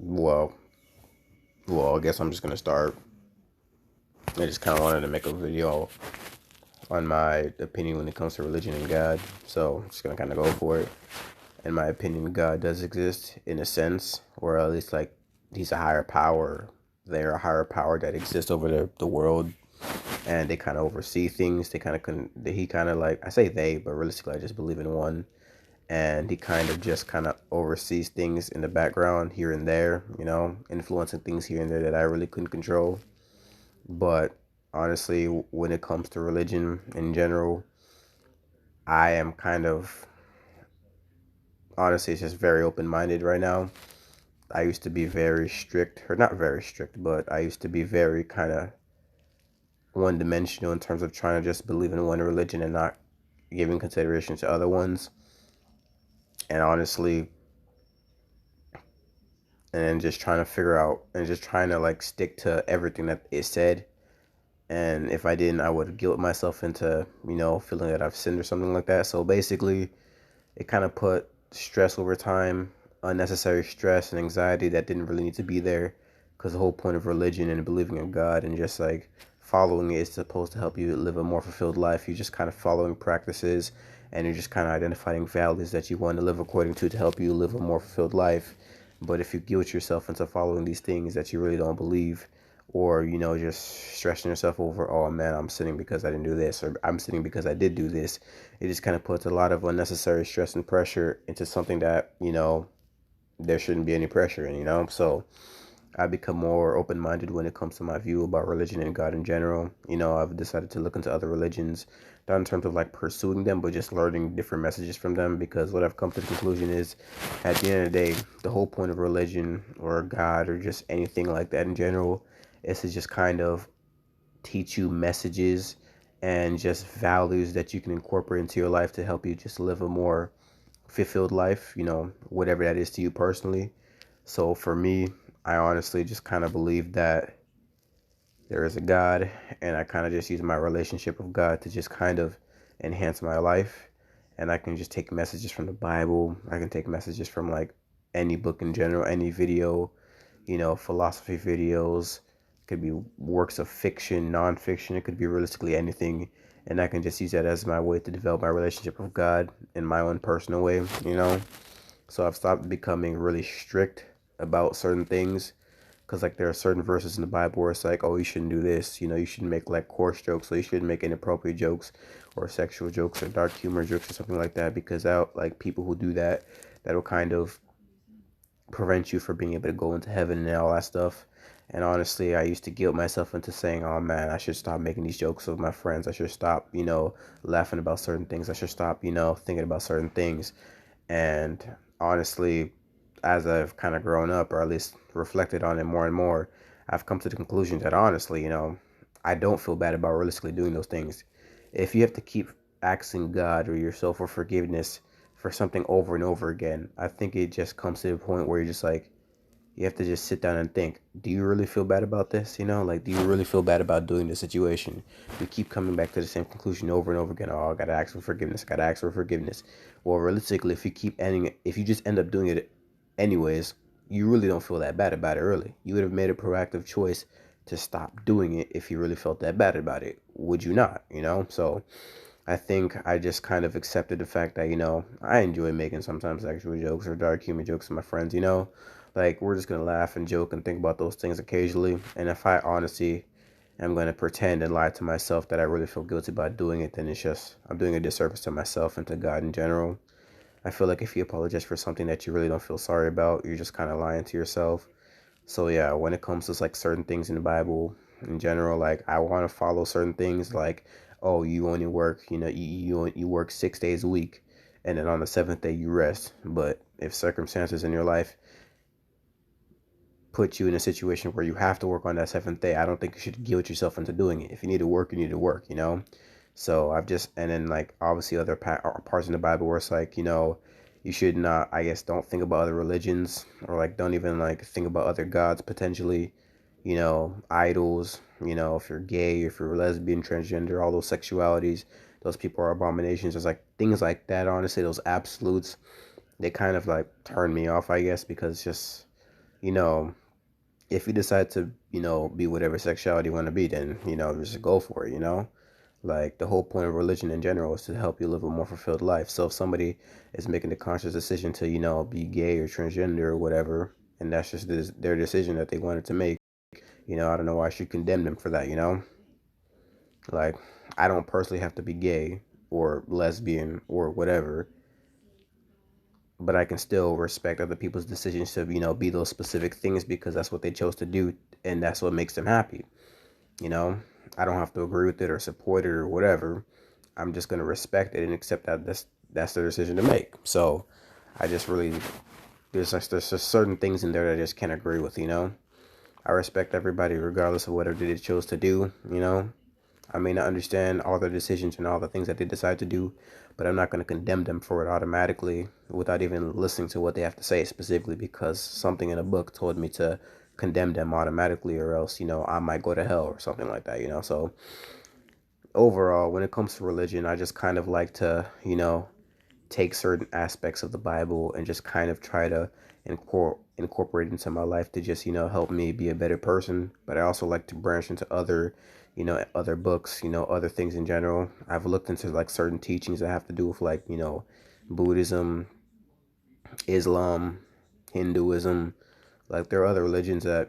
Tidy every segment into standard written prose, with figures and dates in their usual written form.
Well, I guess I'm just gonna start. I just kind of wanted to make a video on my opinion when it comes to religion and God. So I'm just gonna kind of go for it. In my opinion, God does exist in a sense, or at least like he's a higher power. They're a higher power that exists over the world, and they kind of oversee things. They kind of he kind of like I say they, but realistically, I just believe in one. And he kind of just kind of oversees things in the background here and there, influencing things here and there that I really couldn't control. But honestly, when it comes to religion in general, I am kind of honestly it's just very open-minded right now. I used to be very strict, or not very strict, but I used to be very kind of one-dimensional in terms of trying to just believe in one religion and not giving consideration to other ones. And honestly, and just trying to figure out and just trying to like stick to everything that it said. And if I didn't, I would guilt myself into, feeling that I've sinned or something like that. So basically, it kind of put stress over time, unnecessary stress and anxiety that didn't really need to be there. Because the whole point of religion and believing in God and just like following it is supposed to help you live a more fulfilled life. You're just kind of following practices and you're just kind of identifying values that you want to live according to help you live a more fulfilled life. But if you guilt yourself into following these things that you really don't believe, or just stressing yourself over, oh man, I'm sinning because I didn't do this, or I'm sinning because I did do this, it just kind of puts a lot of unnecessary stress and pressure into something that there shouldn't be any pressure in. So I become more open-minded when it comes to my view about religion and God in general. I've decided to look into other religions, not in terms of like pursuing them, but just learning different messages from them. Because what I've come to the conclusion is, at the end of the day, the whole point of religion or God or just anything like that in general is to just kind of teach you messages and just values that you can incorporate into your life to help you just live a more fulfilled life, whatever that is to you personally. So for me, I honestly just kind of believe that there is a God, and I kind of just use my relationship with God to just kind of enhance my life. And I can just take messages from the Bible. I can take messages from like any book in general, any video, philosophy videos. It could be works of fiction, nonfiction. It could be realistically anything. And I can just use that as my way to develop my relationship with God in my own personal way. So I've stopped becoming really strict about certain things, because like there are certain verses in the Bible where it's like, oh, you shouldn't do this, you shouldn't make like coarse jokes, so you shouldn't make inappropriate jokes or sexual jokes or dark humor jokes or something like that, because that like people who do that, that'll kind of prevent you from being able to go into heaven and all that stuff. And honestly, I used to guilt myself into saying, oh man, I should stop making these jokes with my friends. I should stop, laughing about certain things. I should stop, thinking about certain things. And honestly, as I've kind of grown up, or at least reflected on it more and more, I've come to the conclusion that honestly, I don't feel bad about realistically doing those things. If you have to keep asking God or yourself for forgiveness for something over and over again, I think it just comes to the point where you're just like, you have to just sit down and think, do you really feel bad about this? Like, do you really feel bad about doing this situation? You keep coming back to the same conclusion over and over again. Oh, I gotta ask for forgiveness. I gotta ask for forgiveness. Well, realistically, if you just end up doing it anyways, you really don't feel that bad about it, really. You would have made a proactive choice to stop doing it if you really felt that bad about it. Would you not? So I think I just kind of accepted the fact that, I enjoy making sometimes sexual jokes or dark humor jokes with my friends. Like, we're just going to laugh and joke and think about those things occasionally. And if I honestly am going to pretend and lie to myself that I really feel guilty about doing it, then it's just, I'm doing a disservice to myself and to God in general. I feel like if you apologize for something that you really don't feel sorry about, you're just kind of lying to yourself. So yeah, when it comes to like certain things in the Bible in general, like I want to follow certain things, like, oh, you only work, you work 6 days a week, and then on the seventh day you rest. But if circumstances in your life put you in a situation where you have to work on that seventh day, I don't think you should guilt yourself into doing it. If you need to work, you need to work. So I've just, and then like obviously other parts in the Bible where it's like, you should not, I guess, don't think about other religions, or like don't even like think about other gods potentially, idols, if you're gay, if you're lesbian, transgender, all those sexualities, those people are abominations. There's like things like that, honestly, those absolutes, they kind of like turn me off, I guess, because it's just, you know, if you decide to, be whatever sexuality you want to be, then, just go for it, Like the whole point of religion in general is to help you live a more fulfilled life. So if somebody is making a conscious decision to, be gay or transgender or whatever, and that's just their decision that they wanted to make, I don't know why I should condemn them for that. Like, I don't personally have to be gay or lesbian or whatever, but I can still respect other people's decisions to, be those specific things because that's what they chose to do and that's what makes them happy. You know, I don't have to agree with it or support it or whatever. I'm just gonna respect it and accept that that's their decision to make. So I just really there's just certain things in there that I just can't agree with. I respect everybody regardless of whatever they chose to do. I may not understand all their decisions and all the things that they decide to do, but I'm not going to condemn them for it automatically without even listening to what they have to say specifically because something in a book told me to condemn them automatically or else, I might go to hell or something like that. So overall, when it comes to religion, I just kind of like to, take certain aspects of the Bible and just kind of try to incorporate into my life to just, help me be a better person. But I also like to branch into other books, other things in general. I've looked into like certain teachings that have to do with like, Buddhism, Islam, Hinduism. Like there are other religions that,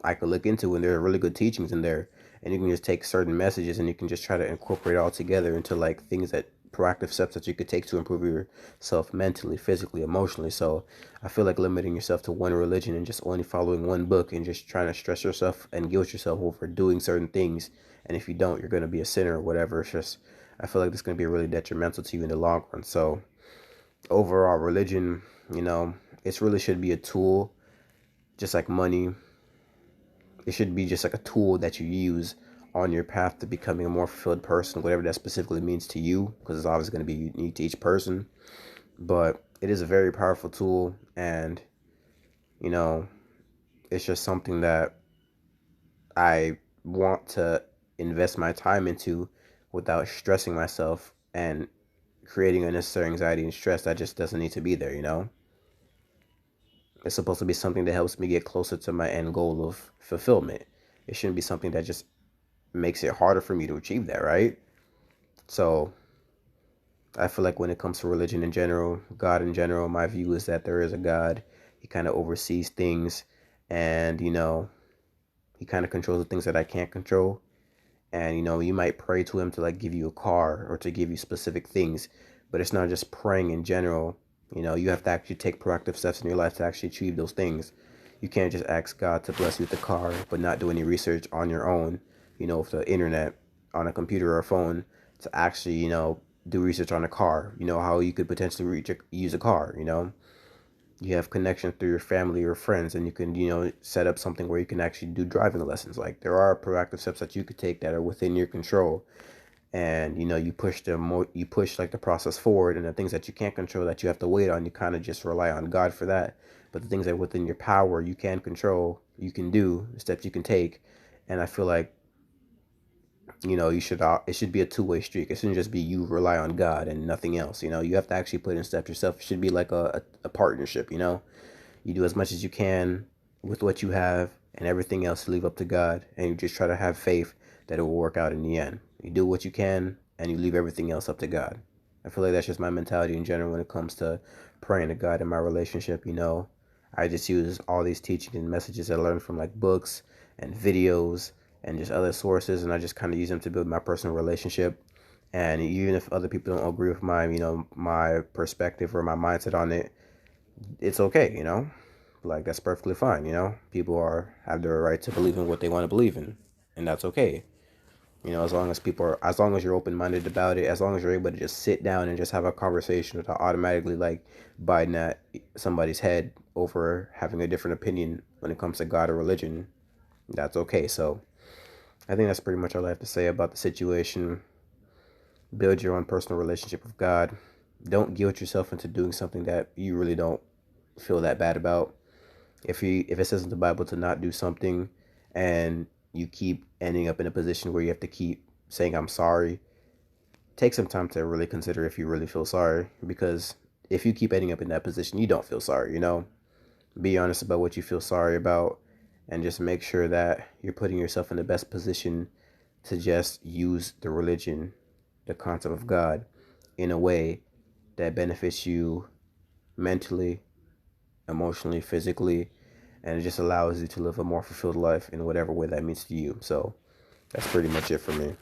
I could look into and there are really good teachings in there. And you can just take certain messages and you can just try to incorporate it all together into like things that proactive steps that you could take to improve yourself mentally, physically, emotionally. So I feel like limiting yourself to one religion and just only following one book and just trying to stress yourself and guilt yourself over doing certain things. And if you don't, you're going to be a sinner or whatever. It's just, I feel like this is going to be really detrimental to you in the long run. So overall, religion, you know, it really should be a tool, just like money. It should be just like a tool that you use on your path to becoming a more fulfilled person, whatever that specifically means to you, because it's always going to be unique to each person. But it is a very powerful tool, and you know, it's just something that I want to invest my time into without stressing myself and creating unnecessary anxiety and stress that just doesn't need to be there. It's supposed to be something that helps me get closer to my end goal of fulfillment. It shouldn't be something that just makes it harder for me to achieve that, right? So I feel like when it comes to religion in general, God in general, my view is that there is a God. He kind of oversees things and, he kind of controls the things that I can't control. And, you might pray to him to like give you a car or to give you specific things, but it's not just praying in general. You have to actually take proactive steps in your life to actually achieve those things. You can't just ask God to bless you with a car, but not do any research on your own, with the internet, on a computer or a phone to actually, do research on a car, how you could potentially use a car. You have connection through your family or friends and you can, set up something where you can actually do driving lessons. Like there are proactive steps that you could take that are within your control and you push like the process forward and the things that you can't control that you have to wait on, you kind of just rely on God for that. But the things that within your power you can control, you can do, the steps you can take. And I feel like it should be a two-way street. It shouldn't just be you rely on God and nothing else. You have to actually put in steps yourself. It should be like a partnership. You do as much as you can with what you have and everything else leave up to God, and you just try to have faith that it will work out in the end. You do what you can and you leave everything else up to God. I feel like that's just my mentality in general when it comes to praying to God in my relationship. I just use all these teachings and messages I learned from like books and videos and just other sources, and I just kind of use them to build my personal relationship. And even if other people don't agree with my perspective or my mindset on it, it's okay. Like that's perfectly fine. People have their right to believe in what they want to believe in, and that's okay. As long as you're open minded about it, as long as you're able to just sit down and just have a conversation without automatically like biting at somebody's head over having a different opinion when it comes to God or religion, that's okay. So I think that's pretty much all I have to say about the situation. Build your own personal relationship with God. Don't guilt yourself into doing something that you really don't feel that bad about. If it says in the Bible to not do something and you keep ending up in a position where you have to keep saying I'm sorry, take some time to really consider if you really feel sorry, because if you keep ending up in that position, you don't feel sorry. Be honest about what you feel sorry about, and just make sure that you're putting yourself in the best position to just use the religion, the concept of God, in a way that benefits you mentally, emotionally, physically, and it just allows you to live a more fulfilled life in whatever way that means to you. So that's pretty much it for me.